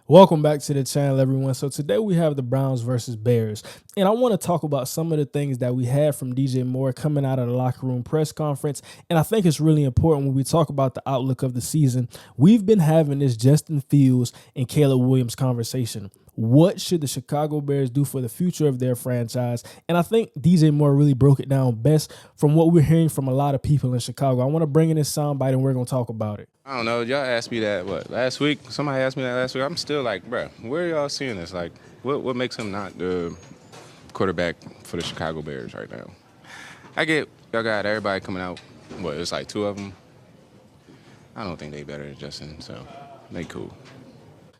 Welcome back to the channel, everyone. So today we have the Browns versus Bears, and I want to talk about some of the things that we had from DJ Moore coming out of the locker room press conference. And I think it's really important when we talk about the outlook of the season. We've been having this Justin Fields and Caleb Williams conversation. What should the Chicago Bears do for the future of their franchise? And I think DJ Moore really broke it down best from what we're hearing from a lot of people in Chicago. I want to bring in this soundbite and we're going to talk about it. I don't know. Y'all asked me that, last week? Somebody asked me that last week. I'm still like, bro, where are y'all seeing this? Like, what makes him not the quarterback for the Chicago Bears right now? I get y'all got everybody coming out. It's like two of them. I don't think they better than Justin, so they cool.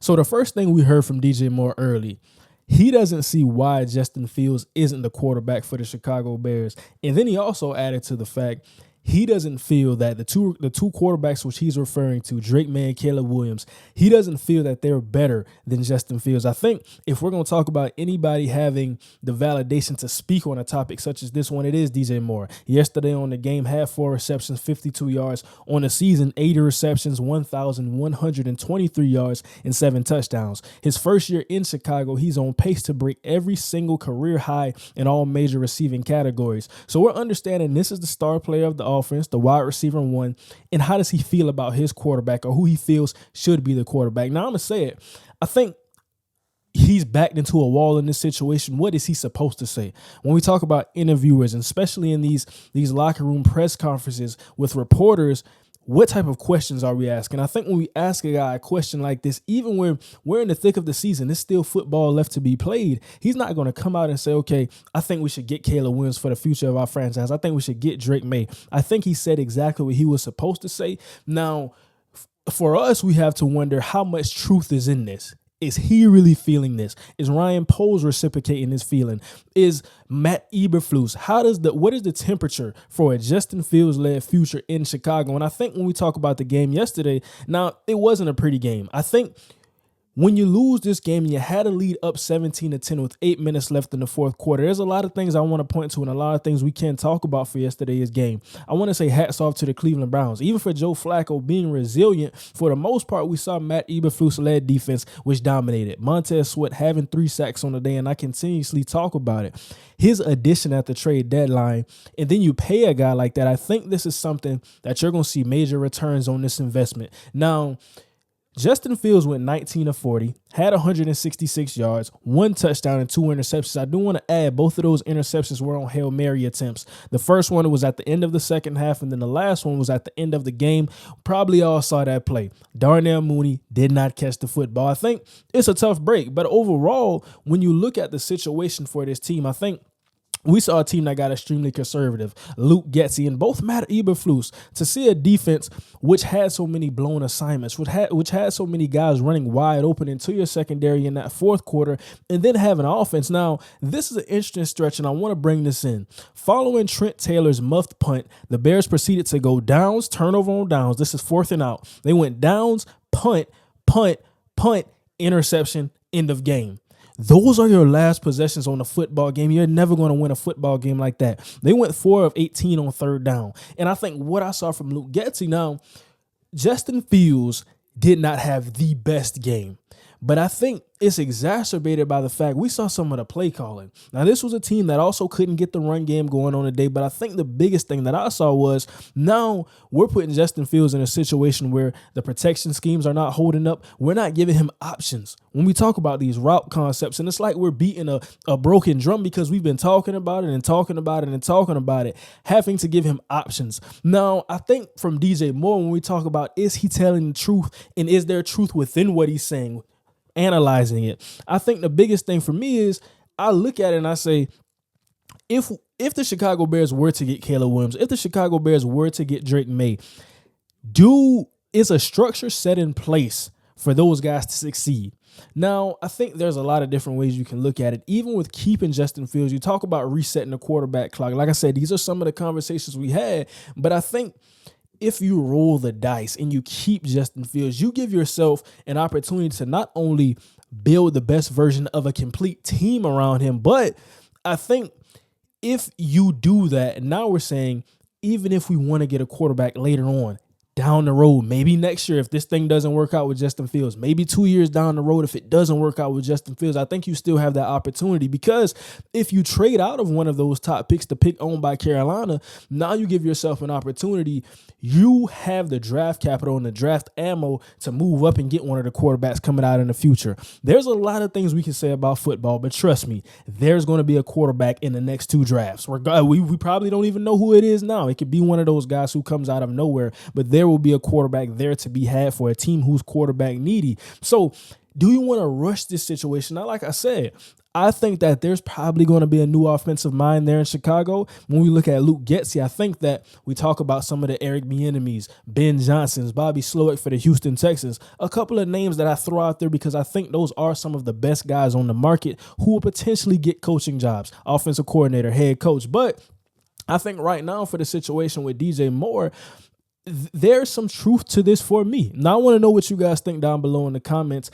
So the first thing we heard from DJ Moore early, he doesn't see why Justin Fields isn't the quarterback for the Chicago Bears. And then he also added to the fact he doesn't feel that the two quarterbacks which he's referring to, Drake May and Caleb Williams, he doesn't feel that they're better than Justin Fields. I think if we're going to talk about anybody having the validation to speak on a topic such as this one, it is DJ Moore. Yesterday on the game, had 4 receptions, 52 yards. On the season, 80 receptions, 1,123 yards, and 7 touchdowns. His first year in Chicago, he's on pace to break every single career high in all major receiving categories. So we're understanding this is the star player of the offense, the wide receiver one, and how does he feel about his quarterback or who he feels should be the quarterback. Now, I'm going to say it. I think he's backed into a wall in this situation. What is he supposed to say? When we talk about interviewers, and especially in these locker room press conferences with reporters, what type of questions are we asking? I think when we ask a guy a question like this, even when we're in the thick of the season, there's still football left to be played. He's not going to come out and say, okay, I think we should get Caleb Williams for the future of our franchise. I think we should get Drake May. I think he said exactly what he was supposed to say. Now, for us, we have to wonder how much truth is in this. Is he really feeling this? Is Ryan Poles reciprocating this feeling? Is Matt Eberflus? What is the temperature for a Justin Fields-led future in Chicago? And I think when we talk about the game yesterday, now it wasn't a pretty game. I think when you lose this game, you had a lead up 17-10 with 8 minutes left in the fourth quarter. There's a lot of things I want to point to and a lot of things we can talk about for yesterday's game. I want to say hats off to the Cleveland Browns. Even for Joe Flacco being resilient, for the most part, we saw Matt Eberflus-led defense, which dominated. Montez Sweat having 3 sacks on the day, and I continuously talk about it. His addition at the trade deadline, and then you pay a guy like that, I think this is something that you're going to see major returns on this investment. Now, Justin Fields went 19 of 40, had 166 yards, 1 touchdown, and 2 interceptions. I do want to add both of those interceptions were on Hail Mary attempts. The first one was at the end of the second half, and then the last one was at the end of the game. Probably all saw that play. Darnell Mooney did not catch the football. I think it's a tough break, but overall, when you look at the situation for this team, I think we saw a team that got extremely conservative. Luke Getsy and both Matt Eberflus. To see a defense which had so many blown assignments, which had so many guys running wide open into your secondary in that fourth quarter, and then have an offense. Now, this is an interesting stretch, and I want to bring this in. Following Trent Taylor's muffed punt, the Bears proceeded to go downs, turnover on downs. This is 4th and out. They went downs, punt, interception, end of game. Those are your last possessions on a football game. You're never going to win a football game like that. They went 4 of 18 on 3rd down. And I think what I saw from Luke Getsy, now, Justin Fields did not have the best game. But I think it's exacerbated by the fact we saw some of the play calling. Now, this was a team that also couldn't get the run game going on today, but I think the biggest thing that I saw was now we're putting Justin Fields in a situation where the protection schemes are not holding up. We're not giving him options. When we talk about these route concepts, and it's like we're beating a broken drum because we've been talking about it and talking about it and talking about it, having to give him options. Now, I think from DJ Moore, when we talk about is he telling the truth and is there truth within what he's saying, analyzing it, I think the biggest thing for me is I look at it and I say, if the Chicago Bears were to get Caleb Williams, if the Chicago Bears were to get Drake May, is a structure set in place for those guys to succeed? Now, I think there's a lot of different ways you can look at it. Even with keeping Justin Fields, you talk about resetting the quarterback clock. Like I said, these are some of the conversations we had, but I think if you roll the dice and you keep Justin Fields, you give yourself an opportunity to not only build the best version of a complete team around him, but I think if you do that, and now we're saying, even if we want to get a quarterback later on, down the road, maybe next year if this thing doesn't work out with Justin Fields, maybe 2 years down the road if it doesn't work out with Justin Fields, I think you still have that opportunity, because if you trade out of one of those top picks, the pick owned by Carolina, now you give yourself an opportunity. You have the draft capital and the draft ammo to move up and get one of the quarterbacks coming out in the future. There's a lot of things we can say about football, but trust me, there's going to be a quarterback in the next 2 drafts. We probably don't even know who it is now. It could be one of those guys who comes out of nowhere, but there will be a quarterback there to be had for a team who's quarterback needy. So do you want to rush this situation? Now, like I said, I think that there's probably going to be a new offensive mind there in Chicago. When we look at Luke Getsy, I think that we talk about some of the Eric Bieniemys, Ben Johnsons, Bobby Slowick for the Houston Texans, a couple of names that I throw out there because I think those are some of the best guys on the market who will potentially get coaching jobs, offensive coordinator, head coach. But I think right now for the situation with DJ Moore, there's some truth to this for me. Now, I want to know what you guys think down below in the comments.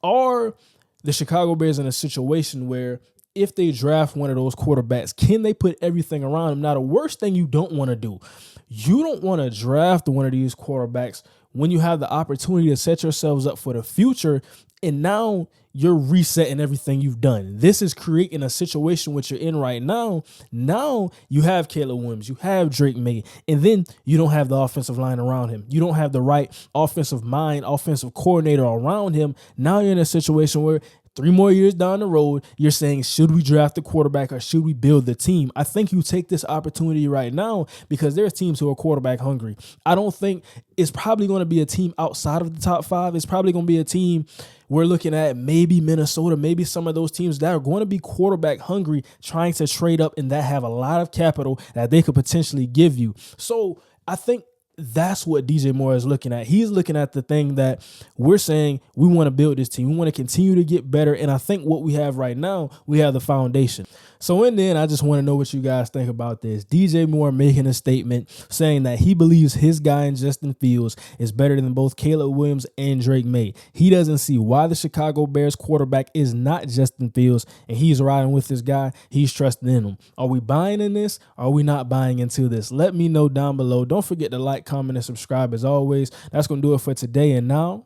Are the Chicago Bears in a situation where if they draft one of those quarterbacks, can they put everything around him? Now, the worst thing you don't want to do, you don't want to draft one of these quarterbacks when you have the opportunity to set yourselves up for the future, and now you're resetting everything you've done. This is creating a situation which you're in right now. Now you have Caleb Williams, you have Drake May, and then you don't have the offensive line around him. You don't have the right offensive mind, offensive coordinator around him. Now you're in a situation where 3 more years down the road, you're saying, should we draft the quarterback or should we build the team? I think you take this opportunity right now because there's teams who are quarterback hungry. I don't think it's probably going to be a team outside of the top 5. It's probably going to be a team we're looking at, maybe Minnesota, maybe some of those teams that are going to be quarterback hungry, trying to trade up and that have a lot of capital that they could potentially give you. So I think that's what DJ Moore is looking at. He's looking at the thing that we're saying, we want to build this team. We want to continue to get better. And I think what we have right now, we have the foundation. So in the end, I just want to know what you guys think about this. DJ Moore making a statement saying that he believes his guy in Justin Fields is better than both Caleb Williams and Drake May. He doesn't see why the Chicago Bears quarterback is not Justin Fields, and he's riding with this guy. He's trusting in him. Are we buying in this? Or are we not buying into this? Let me know down below. Don't forget to like, comment, and subscribe as always. That's going to do it for today. And now,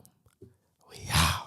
we out.